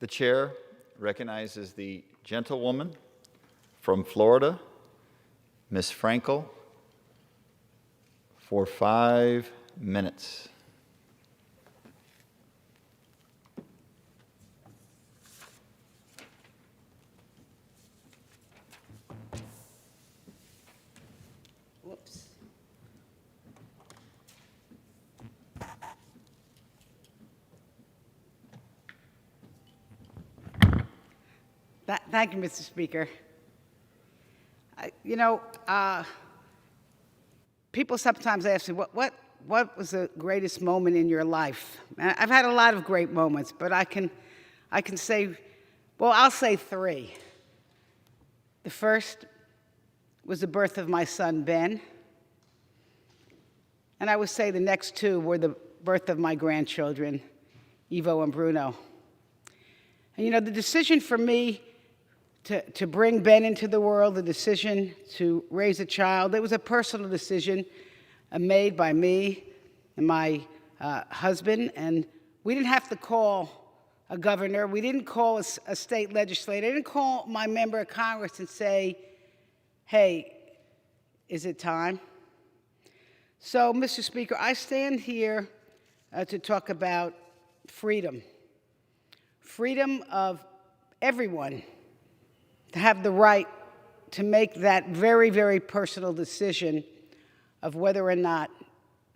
The chair recognizes the gentlewoman from Florida, Ms. Frankel, for 5 minutes. Whoops. Thank you, Mr. Speaker. People sometimes ask me, what was the greatest moment in your life? And I've had a lot of great moments, but I can say, well, I'll say 3. The first was the birth of my son, Ben. And I would say the next 2 were the birth of my grandchildren, Ivo and Bruno. And the decision for me to bring Ben into the world, the decision to raise a child, it was a personal decision made by me and my husband. And we didn't have to call a governor. We didn't call a state legislator. I didn't call my member of Congress and say, hey, is it time? So, Mr. Speaker, I stand here to talk about freedom. Freedom of everyone to have the right to make that very, very personal decision of whether or not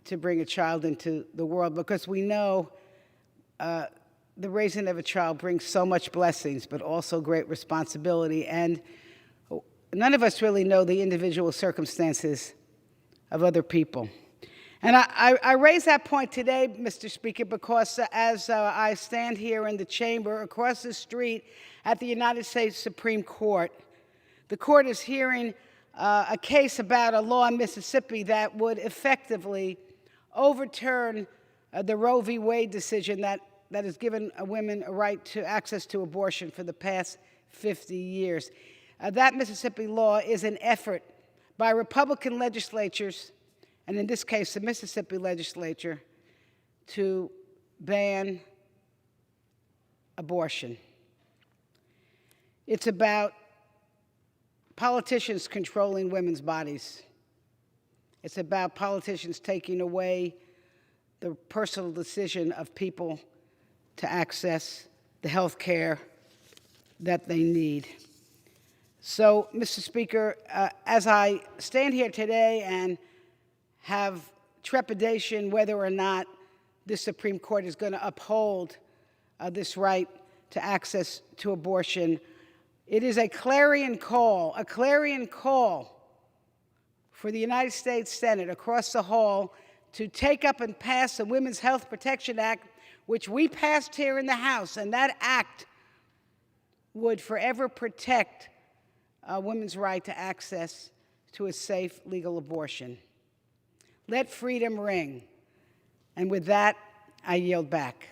to bring a child into the world, because we know the raising of a child brings so much blessings, but also great responsibility. And none of us really know the individual circumstances of other people. And I raise that point today, Mr. Speaker, because as I stand here in the chamber across the street at the United States Supreme Court, the court is hearing a case about a law in Mississippi that would effectively overturn the Roe v. Wade decision that has given women a right to access to abortion for the past 50 years. That Mississippi law is an effort by Republican legislatures, and in this case, the Mississippi legislature, to ban abortion. It's about politicians controlling women's bodies. It's about politicians taking away the personal decision of people to access the health care that they need. So, Mr. Speaker, as I stand here today and have trepidation whether or not the Supreme Court is going to uphold this right to access to abortion, it is a clarion call for the United States Senate across the hall to take up and pass the Women's Health Protection Act, which we passed here in the House, and that act would forever protect women's right to access to a safe, legal abortion. Let freedom ring. And with that, I yield back.